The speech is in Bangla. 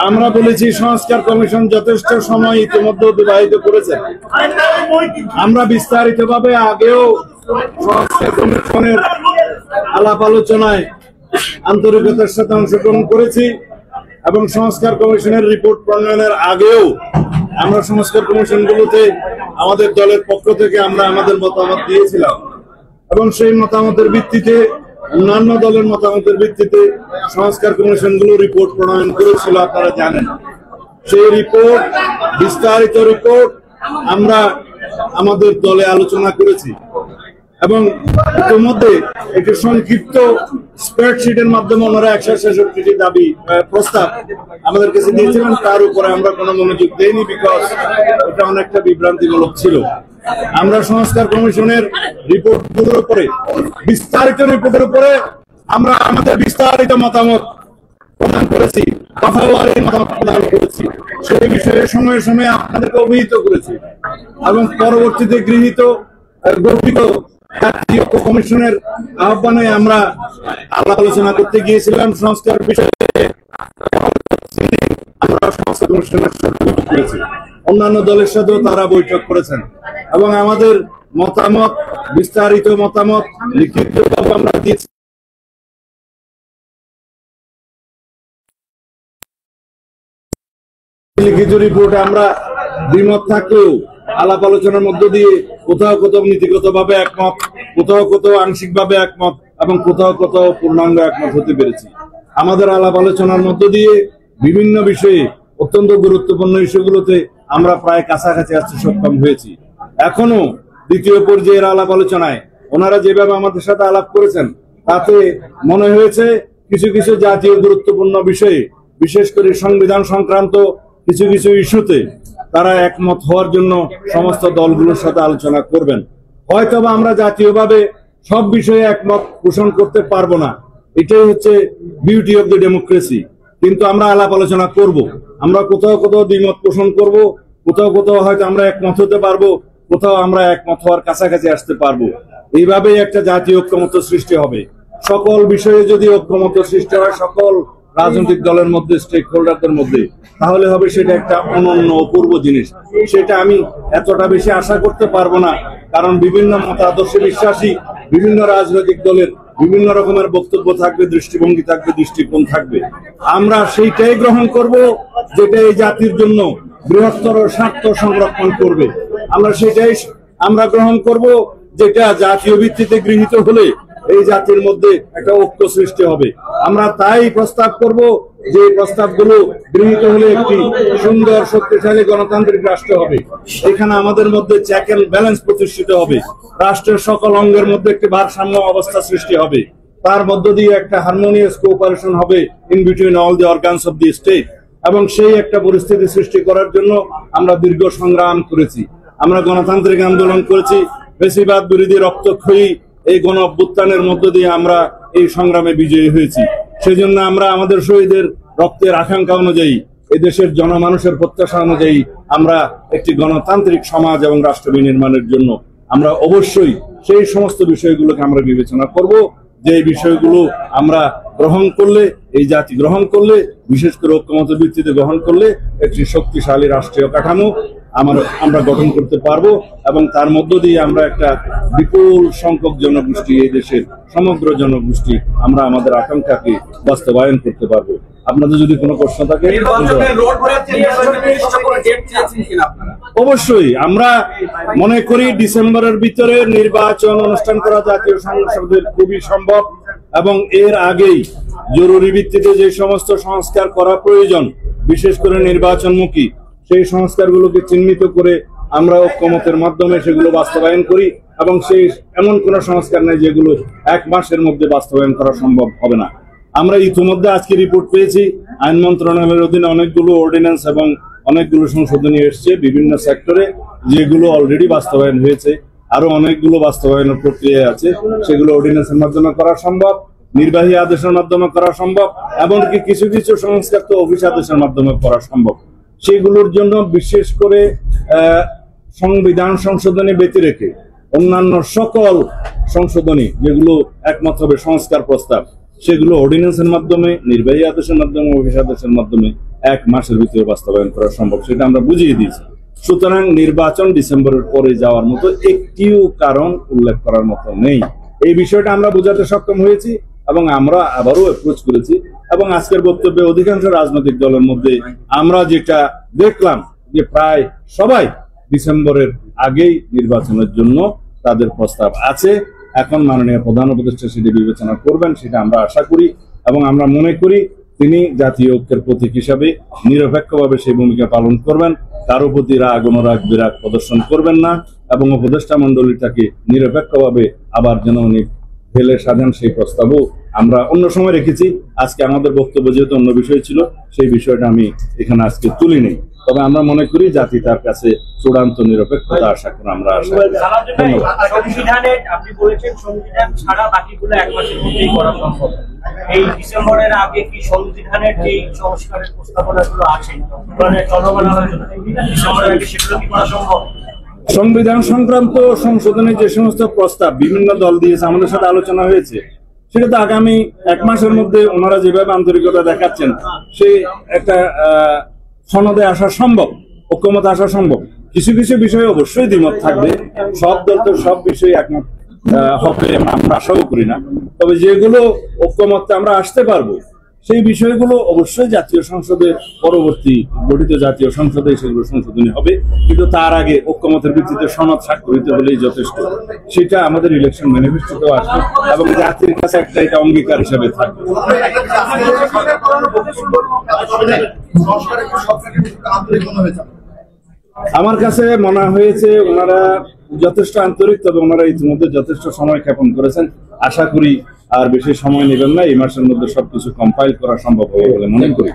আমরা বলেছি সংস্কার কমিশন যথেষ্ট সময় ইতিমধ্যে অতিবাহিত করেছে। আমরা বিস্তারিতভাবে আগেও সংস্কার কমিশনের আলাপ আলোচনায় আন্তরিকতার সাথে অংশগ্রহণ করেছি এবং সংস্কার কমিশনের রিপোর্ট প্রণয়নের আগেও আমরা সংস্কার কমিশনগুলোতে আমাদের দলের পক্ষ থেকে আমরা আমাদের মতামত দিয়েছিলাম এবং সেই মতামতের ভিত্তিতে অন্যান্য দলের মতামতের ভিত্তিতে সংস্কার কমিশনগুলো রিপোর্ট প্রণয়ন করেছিল। আপনারা জানেন সেই রিপোর্ট, বিস্তারিত রিপোর্ট আমরা আমাদের দলে আলোচনা করেছি এবং ইতিমধ্যে একটি সংক্ষিপ্ত স্প্রেডশিটের মাধ্যমে ওনারা 166টি দাবি প্রস্তাব আমাদের কাছে দিয়েছিলেন। তার উপরে আমরা কোনো মনোযোগ দেইনি, বিকজ এটা অনেকটা বিভ্রান্তিমূলক ছিল। আমরা সংস্কার কমিশনের রিপোর্টগুলোর উপরে, বিস্তারিত রিপোর্টের উপরে আমরা আমাদের বিস্তারিত মতামত প্রদান করেছি, দফাওয়ারি মতামত প্রদান করেছি, সেই বিষয়ে সময়ে সময়ে আপনাদেরকে অবহিত করেছি এবং পরবর্তীতে গৃহীত জাতীয় কমিশনের আহ্বানে আমরা আলাপ আলোচনা করতে গিয়েছিলাম সংস্কার বিষয়ে। আমরা সংস্কার কমিশনের সাথে বৈঠক করেছি, অন্যান্য দলের সাথেও তারা বৈঠক করেছেন এবং আমাদের মতামত, বিস্তারিত মতামত লিখিতভাবে আমরা দিয়েছি। লিখিত রিপোর্টে আমরা দ্বিমত থাকলেও আলাপ আলোচনার মধ্য দিয়ে কোথাও কোথাও নীতিগতভাবে একমত, কোথাও কোথাও আংশিকভাবে একমত এবং কোথাও কোথাও পূর্ণাঙ্গ একমত হতে পেরেছি। আমাদের আলাপ আলোচনার মধ্য দিয়ে বিভিন্ন বিষয়ে, অত্যন্ত গুরুত্বপূর্ণ ইস্যুগুলোতে আমরা প্রায় কাছাকাছি আসতে সক্ষম হয়েছি। এখনো দ্বিতীয় পর্যায়ের আলাপ আলোচনায় ওনারা যেভাবে আমাদের সাথে আলাপ করেছেন তাতে মনে হয়েছে কিছু কিছু জাতীয় গুরুত্বপূর্ণ বিষয়ে, বিশেষ করে সংবিধান সংক্রান্ত কিছু কিছু ইস্যুতে তারা একমত হওয়ার জন্য সমস্ত দলগুলোর সাথে আলোচনা করবেন। হয়তোবা আমরা জাতীয়ভাবে সব বিষয়ে একমত পোষণ করতে পারবো না, এটাই হচ্ছে বিউটি অফ দ্য ডেমোক্রেসি। কিন্তু আমরা আলাপ আলোচনা করব, আমরা কোথাও কোথাও দ্বিমত পোষণ করব, কোথাও কোথাও হয়তো আমরা একমত হতে পারবো, কোথাও আমরা একমত হওয়ার কাছাকাছি আসতে পারবো। এইভাবেই একটা জাতীয় ঐক্যমত্য সৃষ্টি হবে। সকল বিষয়ে যদি ঐক্যমত্য সৃষ্টি হয় সকল রাজনৈতিক দলের মধ্যে, স্টেক হোল্ডারদের মধ্যে, তাহলে হবে সেটা একটা অনন্য অপূর্ব জিনিস। সেটা আমি এতটা বেশি আশা করতে পারবো না, কারণ বিভিন্ন মতাদর্শে বিশ্বাসী বিভিন্ন রাজনৈতিক দলের বিভিন্ন রকমের বক্তব্য থাকবে, দৃষ্টিভঙ্গি থাকবে, দৃষ্টিকোণ থাকবে। আমরা সেইটাই গ্রহণ করব যেটা এই জাতির জন্য বৃহত্তর স্বার্থ সংরক্ষণ করবে। আমরা সেটাই গ্রহণ করব যেটা জাতীয় ভিত্তিতে গৃহীত হলে এই জাতির মধ্যে একটা ঐক্য সৃষ্টি হবে। আমরা তাই প্রস্তাব করব যে প্রস্তাবগুলো গৃহীত হলে একটি সুন্দর শক্তিশালী গণতান্ত্রিক রাষ্ট্র হবে। এখানে আমাদের মধ্যে চেক এন্ড ব্যালেন্স প্রতিষ্ঠিত হবে, রাষ্ট্রের সকল অঙ্গের মধ্যে একটি ভারসাম্য অবস্থা সৃষ্টি হবে, তার মধ্য দিয়ে একটা হারমোনিয়াস কোঅপারেশন হবে in between all the organs of the state. এবং সেই একটা পরিস্থিতি সৃষ্টি করার জন্য আমরা দীর্ঘ সংগ্রাম করেছি, আমরা গণতান্ত্রিক আন্দোলন করেছি, বেশিরভাগ বিরোধী রক্তক্ষয়ী এই গণ অভ্যুত্থানের মধ্য দিয়ে আমরা এই সংগ্রামে বিজয়ী হয়েছি। সেই জন্য আমরা আমাদের শহীদের রক্তের আকাঙ্ক্ষা অনুযায়ী, এই দেশের জনমানুষের প্রত্যাশা অনুযায়ী আমরা একটি গণতান্ত্রিক সমাজ এবং রাষ্ট্র বিনির্মাণের জন্য আমরা অবশ্যই সেই সমস্ত বিষয়গুলোকে আমরা বিবেচনা করব, যে এই বিষয়গুলো আমরা গ্রহণ করলে, এই জাতি গ্রহণ করলে, বিশেষ করে ঐক্যমতের ভিত্তিতে গ্রহণ করলে একটি শক্তিশালী রাষ্ট্রীয় কাঠামো আমরা গঠন করতে পারবো এবং তার মধ্য দিয়ে আমরা একটা বিপুল সংখ্যক জনগোষ্ঠী, এই দেশের সমগ্র জনগোষ্ঠী আমরা আমাদের আকাঙ্ক্ষাকে বাস্তবায়ন করতে পারবো। আপনাদের যদি কোনো প্রশ্ন থাকে অবশ্যই, আমরা মনে করি ডিসেম্বরের ভিতরে নির্বাচন অনুষ্ঠান করা জাতীয় সংসদের খুবই সম্ভব এবং এর আগেই জরুরি ভিত্তিতে যে সমস্ত সংস্কার করা প্রয়োজন, বিশেষ করে নির্বাচনমুখী, সেই সংস্কারগুলোকে চিহ্নিত করে আমরা ঐক্যমতের মাধ্যমে সেগুলো বাস্তবায়ন করি এবং সেই এমন কোন সংস্কার নেই যেগুলো এক মাসের মধ্যে বাস্তবায়ন করা সম্ভব হবে না। আমরা ইতিমধ্যে আজকে রিপোর্ট পেয়েছি, আইন মন্ত্রণালয়ের অধীনে অনেকগুলো অর্ডিন্যান্স এবং অনেকগুলো সংশোধনী এসছে বিভিন্ন সেক্টরে, যেগুলো অলরেডি বাস্তবায়ন হয়েছে, আরো অনেকগুলো বাস্তবায়নের প্রক্রিয়া আছে, সেগুলো অর্ডিন্যান্সের মাধ্যমে করা সম্ভব, নির্বাহী আদেশের মাধ্যমে করা সম্ভব, এমনকি কিছু কিছু সংস্কার তো অফিস আদেশের মাধ্যমে করা সম্ভব। সেগুলোর জন্য বিশেষ করে সংবিধান সংশোধনী ব্যতি রেখে অন্যান্য সকল সংশোধনী যেগুলো একমত হবে সংস্কার প্রস্তাব, সেগুলো অর্ডিন্যান্সের মাধ্যমে, নির্বাহী আদেশের মাধ্যমে, অফিস আদেশের মাধ্যমে 1 মাসের ভিতরে বাস্তবায়ন করা সম্ভব, সেটা আমরা বুঝিয়ে দিয়েছি। সুতরাং নির্বাচন ডিসেম্বরের পরে যাওয়ার মতো একটিও কারণ উল্লেখ করার মতো নেই। এই বিষয়টা আমরা বোঝাতে সক্ষম হয়েছি এবং আমরা আবারও অ্যাপ্রোচ করেছি। এবং আজকের বক্তব্যে অধিকাংশ রাজনৈতিক দলের মধ্যে আমরা যেটা দেখলাম যে প্রায় সবাই ডিসেম্বরের আগেই নির্বাচনের জন্য তাদের প্রস্তাব আছে। এখন মাননীয় প্রধান উপদেষ্টা সেটি বিবেচনা করবেন, সেটা আমরা আশা করি এবং আমরা মনে করি তিনি জাতীয় ঐক্যের প্রতীক হিসাবে নিরপেক্ষভাবে সেই ভূমিকা পালন করবেন। কারো প্রতি রাগ অনুরাগ বিরাগ প্রদর্শন করবেন না এবং উপদেষ্টা মন্ডলীটাকে নিরপেক্ষভাবে আবার যেন উনি ফেলে সাজান, সেই প্রস্তাবও আমরা অন্য সময় রেখেছি। আজকে আমাদের বক্তব্য যেহেতু অন্য বিষয় ছিল, সেই বিষয়টা আমি এখানে আজকে তুলিনি। তবে আমরা মনে করি জাতি তার কাছে চূড়ান্ত নিরপেক্ষতা আশা করি, আমরা আশা করি। সংবিধানে আপনি বলেছেন সংবিধান ছাড়া বাকিগুলো 1 মাসের মধ্যেই করা সম্ভব। এই ডিসেম্বরের আগে কি সংবিধানের যে সংস্কারের প্রস্তাবনাগুলো আছে চলমান আলোচনা, ডিসেম্বরের আগে সেগুলো কি করা সম্ভব? সংবিধান সংক্রান্ত সংশোধনের যে সমস্ত প্রস্তাব বিভিন্ন দল দিয়েছে, আমাদের সাথে আলোচনা হয়েছে, সেটা তো আগামী 1 মাসের মধ্যে ওনারা যেভাবে আন্তরিকতা দেখাচ্ছেন সেই একটা সনদে আসা সম্ভব, ঐক্যমত আসা সম্ভব। কিছু কিছু বিষয়ে অবশ্যই দ্বিমত থাকবে, সব দল তো সব বিষয়ে একমত হবে আমরা আশাও করি না। তবে যেগুলো ঐক্যমতে আমরা আসতে পারবো সেই বিষয়গুলো অবশ্যই জাতীয় সংসদে, পরবর্তী গঠিত জাতীয় সংসদে সেগুলো সংশোধনী হবে। কিন্তু তার আগে ঐক্যমতের ভিত্তিতে সনদ স্বাক্ষরিত হলেই যথেষ্ট। সেটা আমাদের ইলেকশন ম্যানিফেস্টোতেও আসবে এবং জাতির কাছে একটা এটা অঙ্গীকার হিসাবে থাকবে। আমার কাছে মনে হয়েছে ওনারা যথেষ্ট আন্তরিক, তবে ওনারা ইতিমধ্যে যথেষ্ট সময় ক্ষেপণ করেছেন। আশা করি আর বেশি সময় নেবেন না, এই মাসের মধ্যে সবকিছু কম্পাইল করা সম্ভব হবে বলে মনে করি।